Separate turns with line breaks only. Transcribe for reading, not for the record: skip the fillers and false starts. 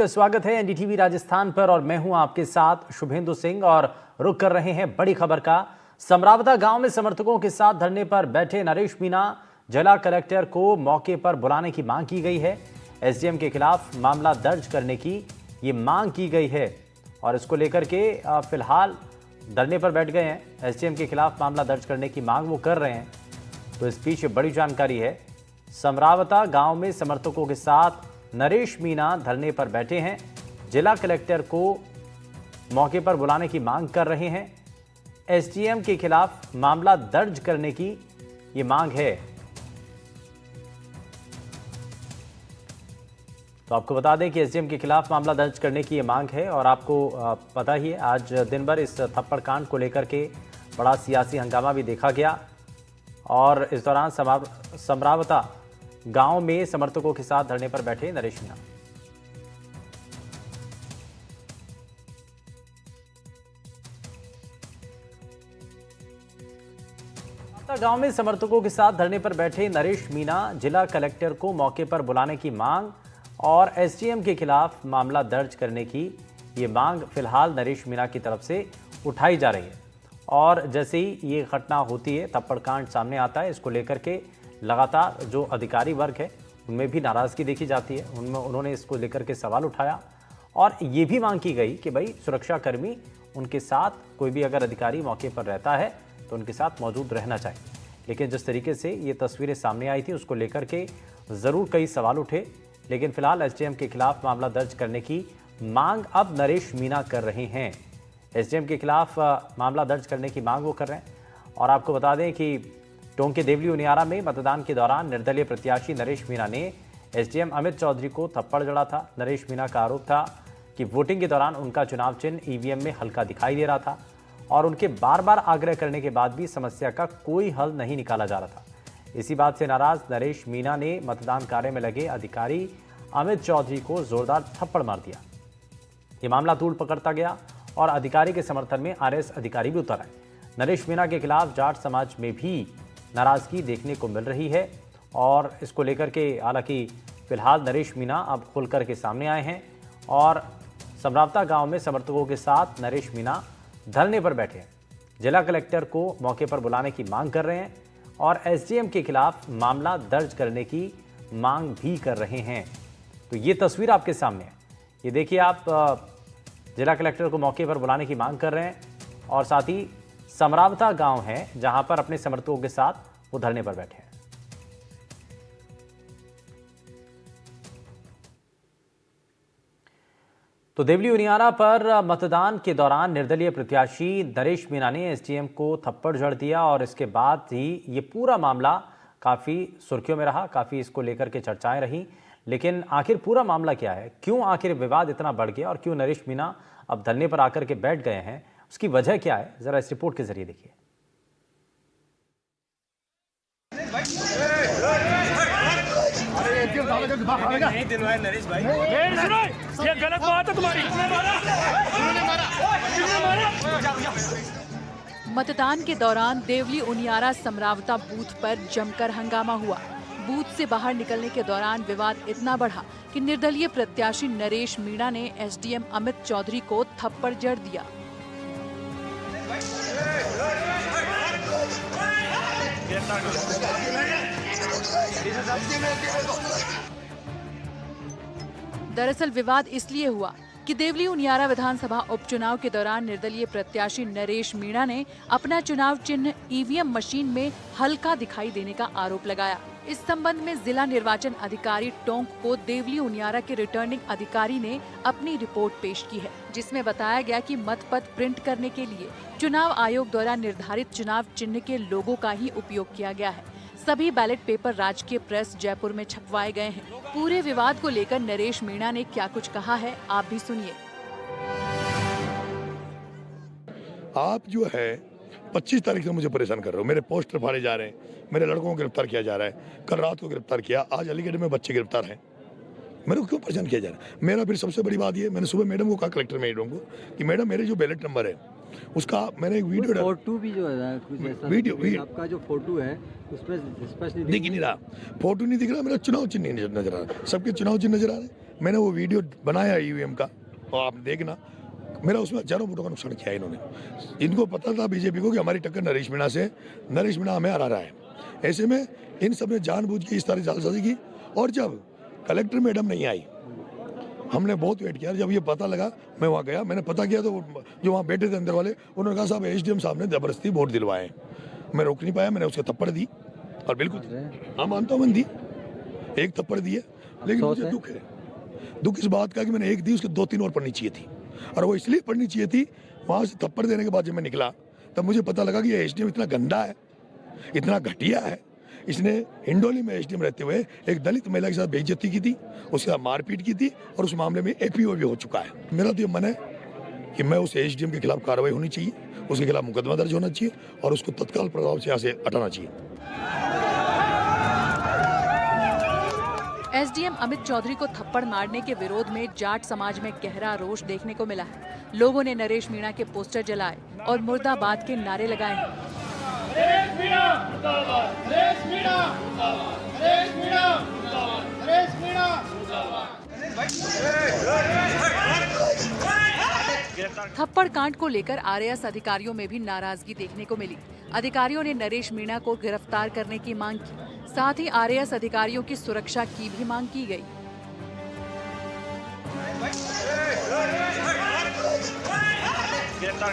स्वागत है एनडीटीवी राजस्थान पर और मैं हूं आपके साथ शुभेंदु सिंह और रुक कर रहे हैं बड़ी खबर का। समरावता गांव में समर्थकों के साथ धरने पर बैठे नरेश मीणा, जिला कलेक्टर को मौके पर बुलाने की मांग की गई है। एसडीएम के खिलाफ मामला दर्ज करने की ये मांग की गई है और इसको लेकर के फिलहाल धरने पर बैठ गए हैं। एसडीएम के खिलाफ मामला दर्ज करने की मांग वो कर रहे हैं। तो इस पीछे बड़ी जानकारी है। समरावता गांव में समर्थकों के साथ नरेश मीणा धरने पर बैठे हैं। जिला कलेक्टर को मौके पर बुलाने की मांग कर रहे हैं। एसडीएम के खिलाफ मामला दर्ज करने की ये मांग है। तो आपको बता दें कि एसडीएम के खिलाफ मामला दर्ज करने की ये मांग है और आपको पता ही है आज दिन भर इस थप्पड़ कांड को लेकर के बड़ा सियासी हंगामा भी देखा गया और इस दौरान समरावता गांव में समर्थकों के साथ धरने पर बैठे नरेश मीणा। गांव में समर्थकों के साथ धरने पर बैठे नरेश मीणा, जिला कलेक्टर को मौके पर बुलाने की मांग और एसडीएम के खिलाफ मामला दर्ज करने की ये मांग फिलहाल नरेश मीणा की तरफ से उठाई जा रही है। और जैसे ही ये घटना होती है, थप्पड़ कांड सामने आता है, इसको लेकर के लगातार जो अधिकारी वर्ग है उनमें भी नाराजगी देखी जाती है। उन्होंने इसको लेकर के सवाल उठाया और ये भी मांग की गई कि भाई सुरक्षाकर्मी उनके साथ, कोई भी अगर अधिकारी मौके पर रहता है तो उनके साथ मौजूद रहना चाहिए। लेकिन जिस तरीके से ये तस्वीरें सामने आई थी उसको लेकर के ज़रूर कई सवाल उठे। लेकिन फिलहाल एसडीएम के खिलाफ मामला दर्ज करने की मांग अब नरेश मीणा कर रहे हैं। एसडीएम के खिलाफ मामला दर्ज करने की मांग वो कर रहे हैं। और आपको बता दें कि टोंक के देवली उनियारा में मतदान के दौरान निर्दलीय प्रत्याशी नरेश मीणा ने एसडीएम अमित चौधरी को थप्पड़ जड़ा था। नरेश मीणा का आरोप था कि वोटिंग के दौरान उनका चुनाव चिन्ह ईवीएम में हल्का दिखाई दे रहा था और उनके बार बार आग्रह करने के बाद भी समस्या का कोई हल नहीं निकाला जा रहा था। इसी बात से नाराज नरेश मीणा ने मतदान कार्य में लगे अधिकारी अमित चौधरी को जोरदार थप्पड़ मार दिया। ये मामला तूल पकड़ता गया और अधिकारी के समर्थन में आरएस अधिकारी भी उतर आए। नरेश मीणा के खिलाफ जाट समाज में भी नाराजगी देखने को मिल रही है और इसको लेकर के हालांकि फिलहाल नरेश मीणा अब खुलकर के सामने आए हैं और समरावता गांव में समर्थकों के साथ नरेश मीणा धरने पर बैठे हैं। जिला कलेक्टर को मौके पर बुलाने की मांग कर रहे हैं और एसडीएम के खिलाफ मामला दर्ज करने की मांग भी कर रहे हैं। तो ये तस्वीर आपके सामने है, ये देखिए आप। जिला कलेक्टर को मौके पर बुलाने की मांग कर रहे हैं और साथ ही समरावता गांव है जहां पर अपने समर्थकों के साथ वो धरने पर बैठे हैं। तो देवली उनियारा पर मतदान के दौरान निर्दलीय प्रत्याशी नरेश मीणा ने एसडीएम को थप्पड़ जड़ दिया और इसके बाद ही ये पूरा मामला काफी सुर्खियों में रहा, काफी इसको लेकर के चर्चाएं रही। लेकिन आखिर पूरा मामला क्या है, क्यों आखिर विवाद इतना बढ़ गया और क्यों नरेश मीणा अब धरने पर आकर के बैठ गए हैं, उसकी वजह क्या है, जरा इस रिपोर्ट के जरिए देखिए।
नरेश भाई, ये गलत बात है तुम्हारी।
मतदान के दौरान देवली उनियारा समरावता बूथ पर जमकर हंगामा हुआ। बूथ से बाहर निकलने के दौरान विवाद इतना बढ़ा कि निर्दलीय प्रत्याशी नरेश मीणा ने एसडीएम अमित चौधरी को थप्पड़ जड़ दिया। दरअसल विवाद इसलिए हुआ कि देवली उनियारा विधानसभा उपचुनाव के दौरान निर्दलीय प्रत्याशी नरेश मीणा ने अपना चुनाव चिन्ह ईवीएम मशीन में हल्का दिखाई देने का आरोप लगाया। इस संबंध में जिला निर्वाचन अधिकारी टोंक को देवली उनियारा के रिटर्निंग अधिकारी ने अपनी रिपोर्ट पेश की है, जिसमें बताया गया कि मतपत्र प्रिंट करने के लिए चुनाव आयोग द्वारा निर्धारित चुनाव चिन्ह के लोगो का ही उपयोग किया गया है। सभी बैलेट पेपर राजकीय प्रेस जयपुर में छपवाए गए हैं। पूरे विवाद को लेकर नरेश मीणा ने क्या कुछ कहा है, आप भी सुनिए।
आप जो है 25 तारीख से मुझे परेशान कर रहे हो, मेरे पोस्टर फाड़े जा रहे हैं, मेरे लड़कों को गिरफ्तार किया जा रहा है, कल रात को गिरफ्तार किया, आज अलीगढ़ में बच्चे गिरफ्तार हैं। मेरे को क्यों परेशान किया जा रहा है? मेरा फिर सबसे बड़ी बात ये, मैंने सुबह मैडम को कहा, कलेक्टर मैडम को, कि मैडम मेरे जो बैलेट नंबर है उसका मैंने एक वीडियो डाला,
फोटो भी जो है कुछ ऐसा
वीडियो
आपका जो फोटो है उसमें स्पष्ट नहीं
दिख नहीं रहा, फोटो नहीं दिख रहा, मेरा चुनाव चिन्ह नहीं नजर आ रहा, सबके चुनाव चिन्ह नजर आ रहे हैं। मैंने वो वीडियो बनाया ईवीएम का और आप देखना, मेरा उसमें हजारों वोटों का नुकसान किया है इन्होंने। इनको पता था बीजेपी को कि हमारी टक्कर नरेश मीणा से, नरेश मीणा हमें हरा रहा है। ऐसे में इन सब ने जानबूझ के इस तरह जालसाजी की। और जब कलेक्टर मैडम नहीं आई, हमने बहुत वेट किया। जब ये पता लगा, मैं वहाँ गया, मैंने पता किया तो जो वहाँ बैठे थे अंदर वाले, उन्होंने कहा साहब एसडीएम साहब ने जबरदस्ती वोट दिलवाए। मैं रोक नहीं पाया, मैंने उसके थप्पड़ दी और बिल्कुल हाँ मानता हूँ, मैंने दी, एक थप्पड़ दी है। लेकिन मुझे दुख है, दुख इस बात का कि मैंने एक दी, उसके 2-3 और पढ़नी चाहिए थी। और वो इसलिए पढ़नी चाहिए थी, वहाँ से थप्पड़ देने के बाद जब मैं निकला तब मुझे पता लगा कि ये एसडीएम इतना गंदा है, इतना घटिया है। इसने हिंडोली में एसडीएम रहते हुए एक दलित महिला के साथ बेइज्जती की थी, उसके साथ मारपीट की थी और उस मामले में एपीओ भी हो चुका है। मेरा तो ये मन है कि मैं उस एसडीएम के खिलाफ कार्रवाई होनी चाहिए, उसके खिलाफ मुकदमा दर्ज होना चाहिए और उसको तत्काल प्रभाव से यहाँ से हटाना चाहिए।
एसडीएम अमित चौधरी को थप्पड़ मारने के विरोध में जाट समाज में गहरा रोष देखने को मिला है। लोगों ने नरेश मीणा के पोस्टर जलाए और मुर्दाबाद के नारे लगाए हैं। थप्पड़ कांड को लेकर आरएएस अधिकारियों में भी नाराजगी देखने को मिली। अधिकारियों ने नरेश मीणा को गिरफ्तार करने की मांग की, साथ ही आरएएस अधिकारियों की सुरक्षा की भी मांग की गई।
गिरफ्तार